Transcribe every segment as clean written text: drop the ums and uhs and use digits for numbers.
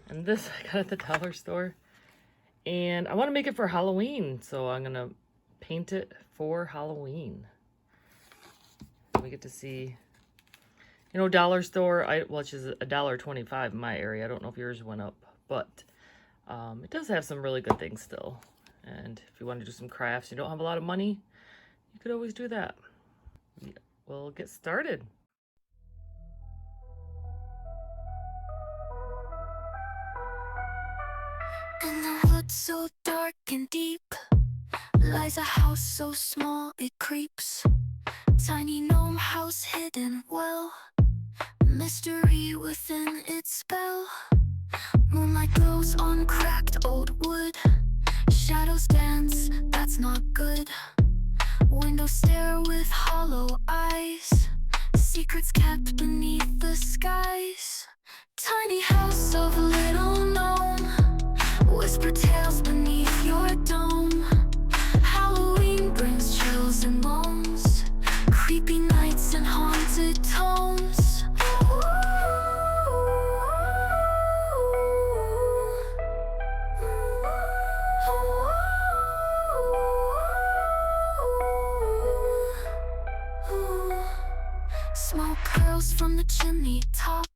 And this I got at the dollar store. And I want to make it for Halloween, so I'm going to paint it for Halloween. We get to see, you know, dollar store, which is $1.25 in my area. I don't know if yours went up, but it does have some really good things still. And if you want to do some crafts, you don't have a lot of money, you could always do that. We'll get started. In the woods so dark and deep lies a house so small it creeps. Tiny gnome house hidden well, mystery within its spell. Moonlight glows on cracked old wood, shadows dance, that's not good. Windows stare with hollow eyes, secrets kept beneath the skies. Tiny house of a little gnome, whisper tales beneath your dome. Halloween brings chills and moans, creepy nights and haunted tones. Smoke curls from the chimney top,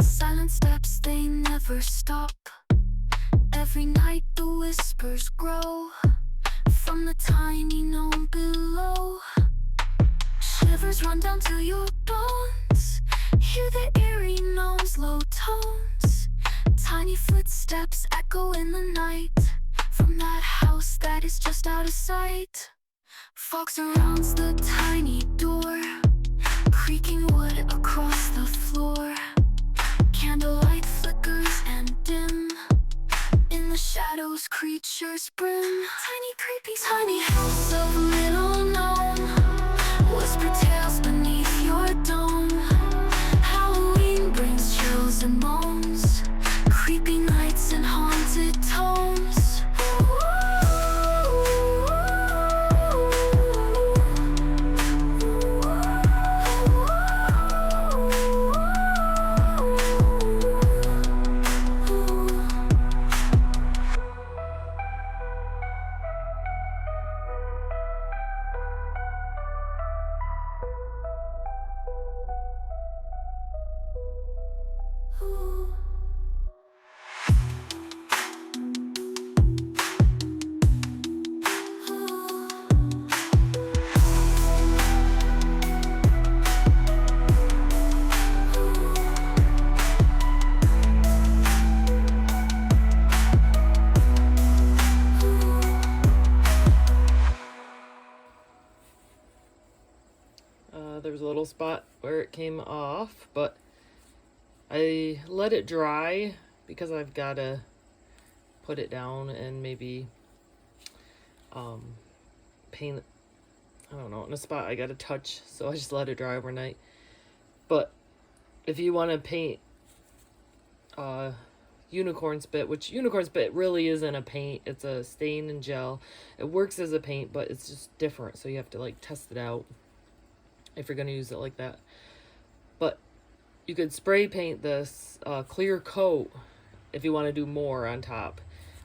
silent steps, they never stop. Every night the whispers grow from the tiny gnome below. Shivers run down to your bones, hear the eerie gnome's low tones. Tiny footsteps echo in the night from that house that is just out of sight. Fog surrounds the tiny door, creaking wood across the floor. Candlelight flickers and dim, in the shadows creatures brim. Tiny creepy tiny house of a little gnome, whisper tales beneath your dome. Halloween brings chills and moans, creepy nights and haunted tones. There was a little spot where it came off, but I let it dry because I've got to put it down and maybe paint, I don't know, in a spot I got to touch, so I just let it dry overnight. But if you want to paint unicorn spit, which unicorn spit really isn't a paint, it's a stain and gel. It works as a paint, but it's just different, so you have to like test it out if you're going to use it like that. But you could spray paint this clear coat if you want to do more on top.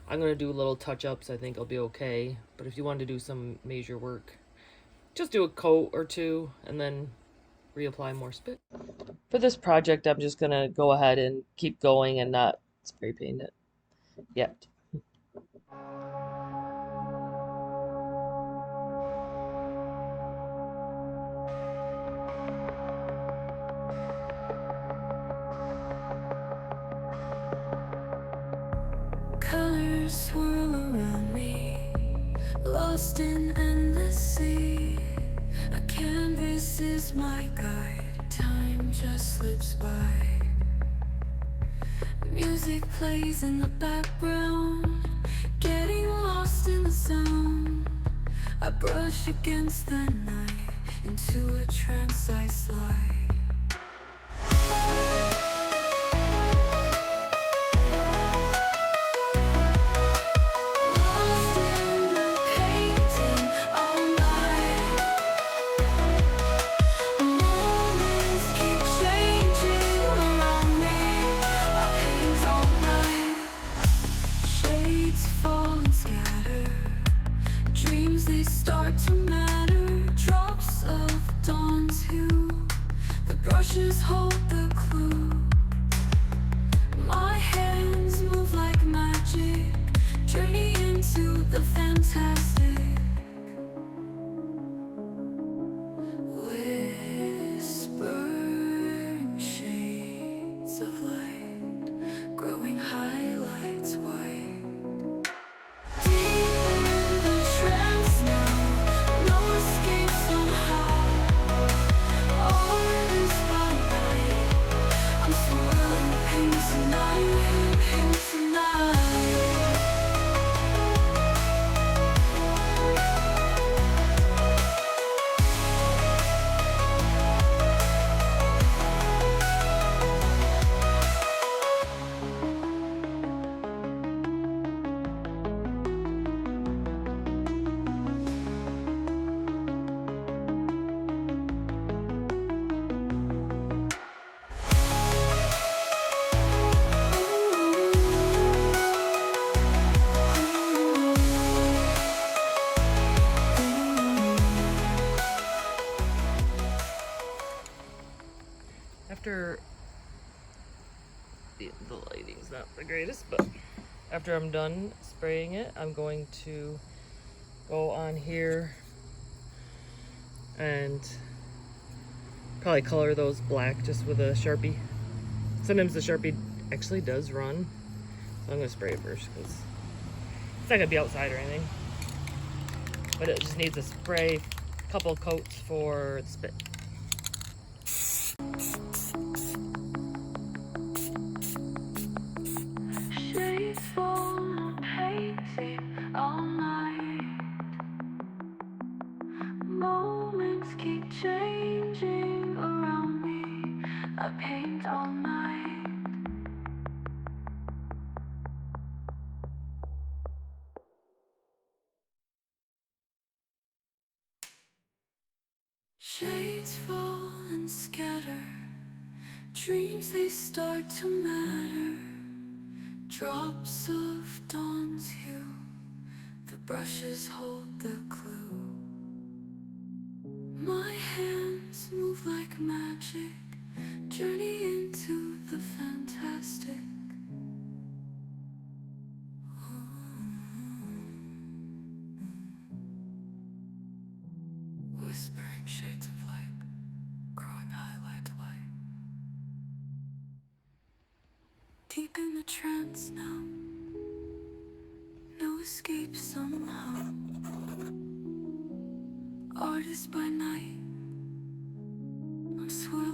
I'm going to do little touch-ups. I think it'll be okay. But if you want to do some major work, just do a coat or two and then reapply more spit. For this project, I'm just going to go ahead and keep going and not spray paint it yet. Colors swirl around me, lost in endless sea. A canvas is my guide, time just slips by. Music plays in the background, getting lost in the sound. I brush against the night, into a trance I slide. Moments keep changing around me. Our pains all The lighting's not the greatest, but after I'm done spraying it, I'm going to go on here and probably color those black just with a Sharpie. Sometimes the Sharpie actually does run, so I'm gonna spray it first because it's not gonna be outside or anything. But it just needs a spray, couple coats for the SPiT. Shades fall, hazy all night. Moments keep changing around me. I paint all night. Shades fall and scatter. Dreams, they start to matter. Drops of dawn's hue. The brushes hold the clue. My hands move like magic. Journey into the fantastic. Whispering shades of light, growing highlight to light. Deep in the trance now, no escape somehow. Artist by night, I'm swerving.